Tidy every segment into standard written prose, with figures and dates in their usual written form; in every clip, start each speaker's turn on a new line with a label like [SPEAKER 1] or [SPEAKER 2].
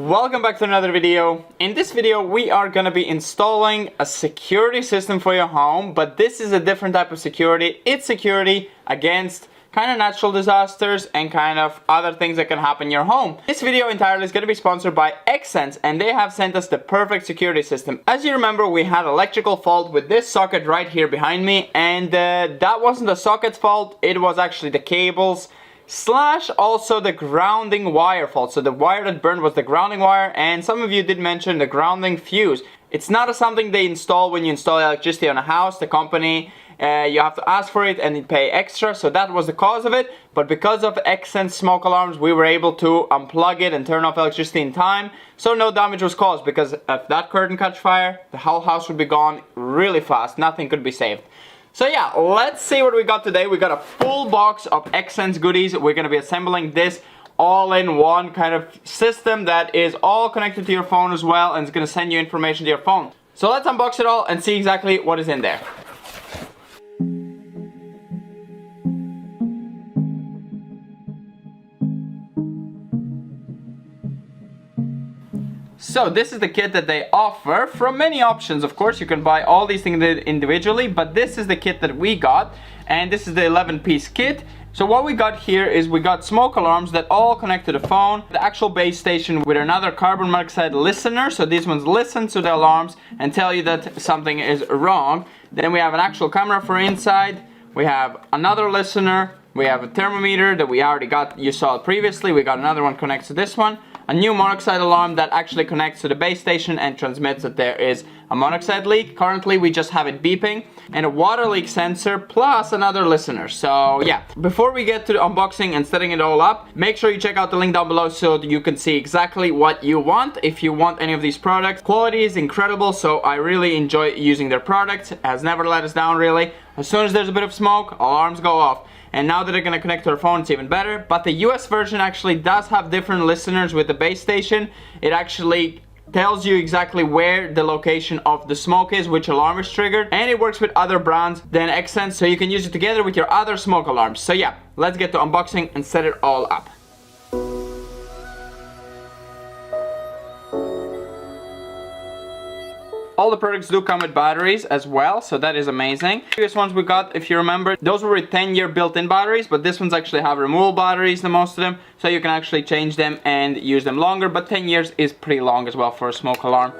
[SPEAKER 1] welcome back to another video. In this video we are going to be installing a security system for your home, but this is a different type of security. It's security against kind of natural disasters and kind of other things that can happen in your home. This video entirely is going to be sponsored by Xsense, and they have sent us the perfect security system. As you remember, we had electrical fault with this socket right here behind me, and that wasn't the socket's fault, it was actually the cables slash also the grounding wire fault. So the wire that burned was the grounding wire, and some of you did mention the grounding fuse. It's not something they install when you install electricity on a house. The company, you have to ask for it and you pay extra, so that was the cause of it. But because of Xsense smoke alarms, we were able to unplug it and turn off electricity in time, so no damage was caused. Because if that curtain catch fire, the whole house would be gone really fast, nothing could be saved. So yeah, let's see what we got today. We got a full box of Xsense goodies. We're going to be assembling this all-in-one kind of system that is all connected to your phone as well, and it's going to send you information to your phone. So let's unbox it all and see exactly what is in there. So this is the kit that they offer from many options. Of course, you can buy all these things individually, but this is the kit that we got, and this is the 11-piece kit. So what we got here is we got smoke alarms that all connect to the phone, the actual base station with another carbon monoxide listener, so these ones listen to the alarms and tell you that something is wrong. Then we have an actual camera for inside, we have another listener, we have a thermometer that we already got, you saw it previously, we got another one connects to this one. A new monoxide alarm that actually connects to the base station and transmits that there is a monoxide leak. Currently we just have it beeping. And a water leak sensor plus another listener. So yeah, before we get to the unboxing and setting it all up, make sure you check out the link down below so that you can see exactly what you want if you want any of these products. Quality is incredible, so I really enjoy using their products. It has never let us down really. As soon as there's a bit of smoke, alarms go off. And now that they're going to connect to our phone, it's even better. But the US version actually does have different listeners with the base station. It actually tells you exactly where the location of the smoke is, which alarm is triggered. And it works with other brands than Xsense, so you can use it together with your other smoke alarms. So yeah, let's get to unboxing and set it all up. All the products do come with batteries as well, so that is amazing. The previous ones we got, if you remember, those were with 10-year built-in batteries, but this ones actually have removable batteries, the most of them, so you can actually change them and use them longer, but 10 years is pretty long as well for a smoke alarm.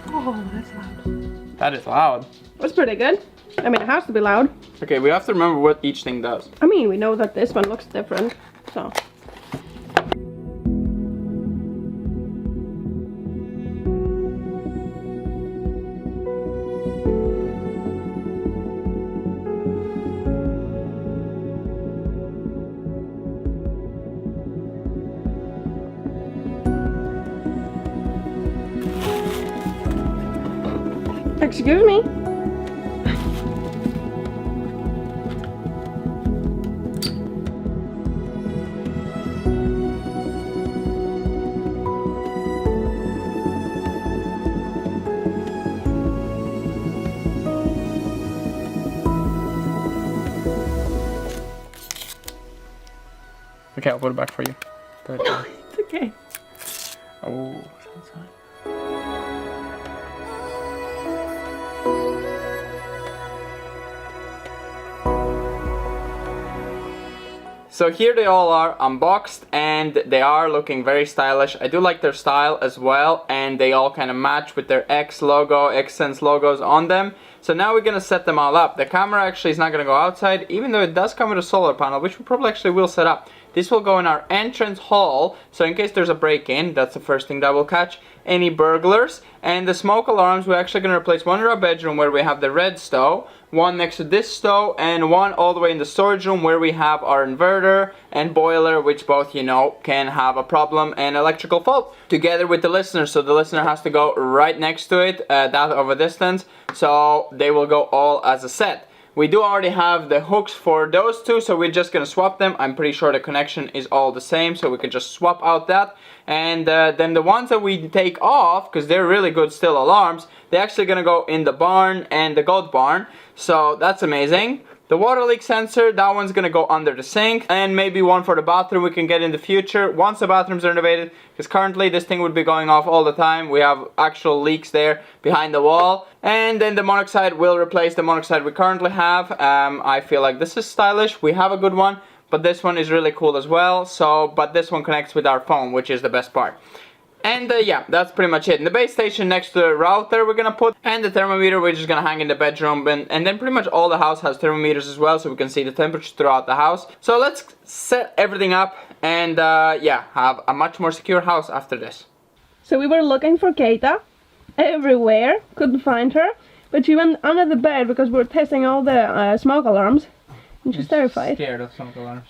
[SPEAKER 2] Oh, that's loud.
[SPEAKER 1] That is loud.
[SPEAKER 2] That's pretty good. I mean, it has to be loud.
[SPEAKER 1] Okay, we have to remember what each thing does.
[SPEAKER 2] I mean, we know that this one looks different, so. Excuse me.
[SPEAKER 1] Okay, I'll put it back for you.
[SPEAKER 2] It's okay.
[SPEAKER 1] Oh, that's hot. So here they all are unboxed, and they are looking very stylish. I do like their style as well, and they all kind of match with their X logo, Xsense logos on them. So now we're gonna set them all up. The camera actually is not gonna go outside, even though it does come with a solar panel, which we probably actually will set up. This will go in our entrance hall, so in case there's a break-in, that's the first thing that will catch any burglars. And the smoke alarms, we're actually going to replace one in our bedroom where we have the red stove, one next to this stove, and one all the way in the storage room where we have our inverter and boiler, which both, you know, can have a problem and electrical fault, together with the listener. So the listener has to go right next to it, that of a distance, so they will go all as a set. We do already have the hooks for those two, so we're just gonna swap them. I'm pretty sure the connection is all the same, so we can just swap out that. And then the ones that we take off, because they're really good still alarms, they're actually gonna go in the barn and the goat barn, so that's amazing. The water leak sensor, that one's gonna go under the sink, and maybe one for the bathroom we can get in the future once the bathroom's renovated, because currently this thing would be going off all the time. We have actual leaks there behind the wall. And then the monoxide will replace the monoxide we currently have. I feel like this is stylish. We have a good one, but this one is really cool as well. So, but this one connects with our phone, which is the best part. And yeah, that's pretty much it. In the base station next to the router we're gonna put, and the thermometer we're just gonna hang in the bedroom, and then pretty much all the house has thermometers as well, so we can see the temperature throughout the house. So let's set everything up and yeah, have a much more secure house after this.
[SPEAKER 2] So we were looking for Keita everywhere, couldn't find her, but she went under the bed because we were testing all the smoke alarms, and she's terrified.
[SPEAKER 1] Scared of smoke alarms.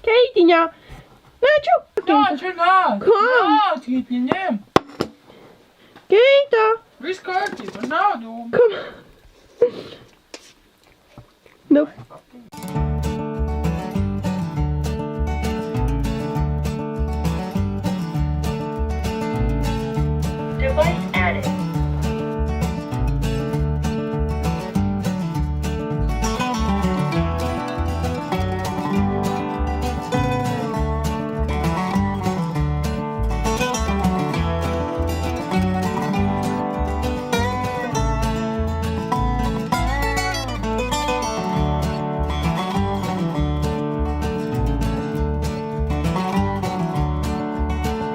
[SPEAKER 2] Keita!
[SPEAKER 3] No,
[SPEAKER 2] Kom!
[SPEAKER 3] typ igen.
[SPEAKER 2] Keita!
[SPEAKER 3] Vi ska typ no.
[SPEAKER 2] Kom! Nope.
[SPEAKER 4] Device added.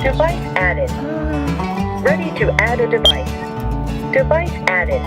[SPEAKER 4] Device added. Ready to add a device. Device added.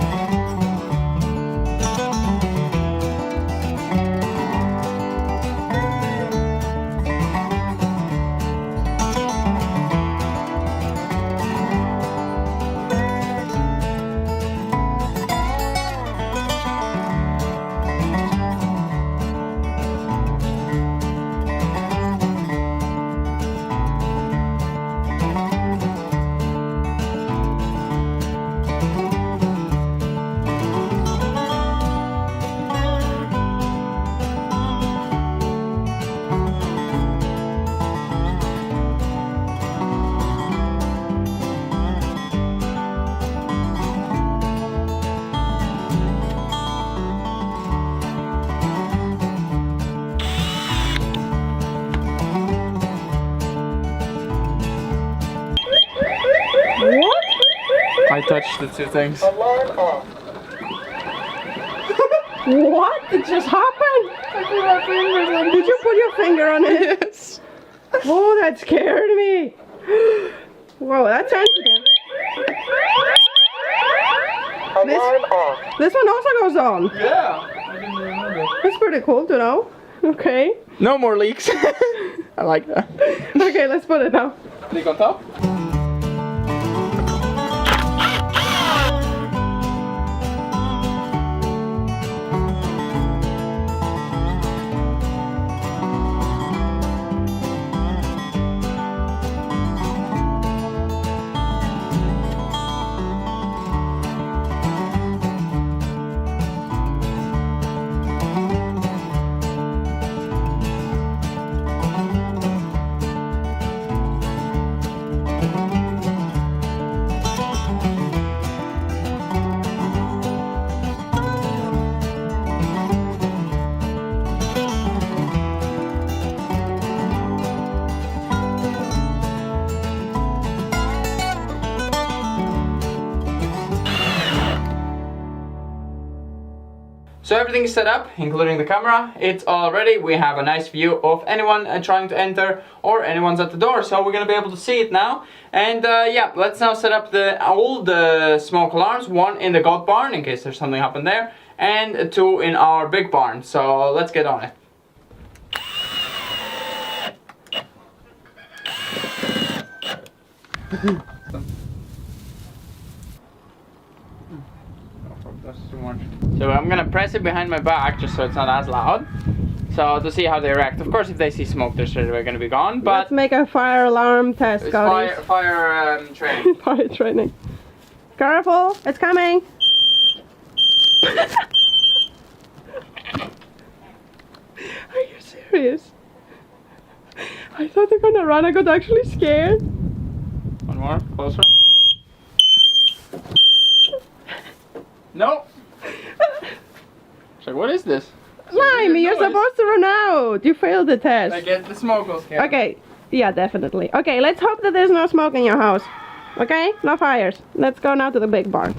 [SPEAKER 2] What?
[SPEAKER 1] I touched the two things.
[SPEAKER 4] Alarm off.
[SPEAKER 2] What? It just happened?
[SPEAKER 3] I put my fingers on
[SPEAKER 2] Did you put your finger on it?
[SPEAKER 1] Yes.
[SPEAKER 2] Oh, that scared me. Whoa, that's sensitive.
[SPEAKER 4] Alarm off.
[SPEAKER 2] This one also goes on.
[SPEAKER 1] Yeah.
[SPEAKER 2] That's pretty cool to know. Okay.
[SPEAKER 1] No more leaks. I like that.
[SPEAKER 2] Okay, let's put it now.
[SPEAKER 1] Leak on top. So everything is set up, including the camera. It's all ready. We have a nice view of anyone trying to enter or anyone's at the door. So we're gonna be able to see it now. And yeah, let's now set up all the smoke alarms. One in the goat barn in case there's something happened there, and two in our big barn. So let's get on it. So I'm gonna press it behind my back just so it's not as loud. So to see how they react. Of course, if they see smoke, they're straight away gonna be gone. But
[SPEAKER 2] Let's make a fire alarm test,
[SPEAKER 1] it's
[SPEAKER 2] guys.
[SPEAKER 1] fire training.
[SPEAKER 2] Fire training. Careful, it's coming. Are you serious? I thought they're gonna run. I got actually scared.
[SPEAKER 1] One more, closer. No. It's like, what is this?
[SPEAKER 2] Slimy, you're
[SPEAKER 1] noise.
[SPEAKER 2] supposed to run out. You failed the test.
[SPEAKER 1] I get the smoke will scare.
[SPEAKER 2] Okay, yeah, definitely. Okay, let's hope that there's no smoke in your house. Okay, no fires. Let's go now to the big barn.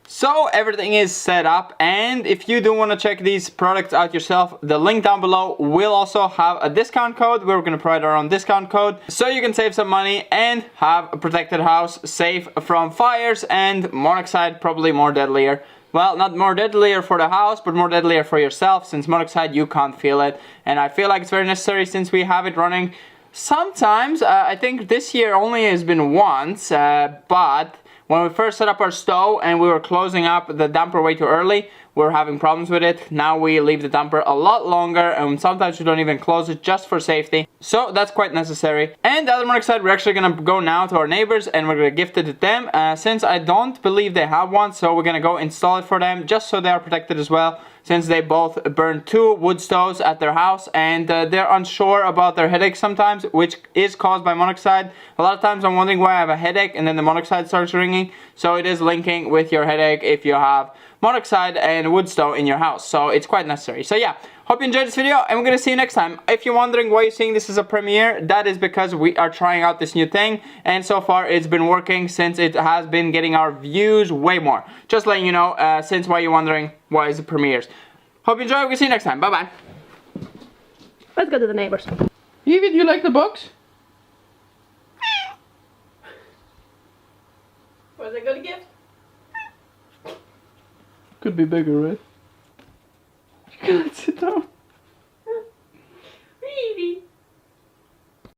[SPEAKER 1] So everything is set up, and if you do want to check these products out yourself, the link down below will also have a discount code. We're going to provide our own discount code so you can save some money and have a protected house, safe from fires and monoxide, probably more deadlier. Well, not more deadlier for the house, but more deadlier for yourself, since monoxide, you can't feel it. And I feel like it's very necessary since we have it running sometimes. I think this year only has been once, but when we first set up our stove and we were closing up the damper way too early, we were having problems with it. Now we leave the damper a lot longer, and sometimes we don't even close it just for safety. So that's quite necessary. And the other monoxide, we're actually gonna go now to our neighbors and we're gonna gift it to them, since I don't believe they have one. So we're gonna go install it for them just so they are protected as well, since they both burned 2 wood stoves at their house, and they're unsure about their headaches sometimes, which is caused by monoxide. A lot of times I'm wondering why I have a headache and then the monoxide starts ringing. So it is linking with your headache if you have monoxide and wood stove in your house. So it's quite necessary. So yeah, hope you enjoyed this video, and we're gonna see you next time. If you're wondering why you're seeing this as a premiere, that is because we are trying out this new thing, and so far it's been working, since it has been getting our views way more. Just letting you know, since why you're wondering why is it premieres. Hope you enjoy. We'll see you next time. Bye bye.
[SPEAKER 2] Let's go to the neighbors.
[SPEAKER 3] Evie, do you like the box?
[SPEAKER 2] Was it a good gift?
[SPEAKER 3] Could be bigger, right?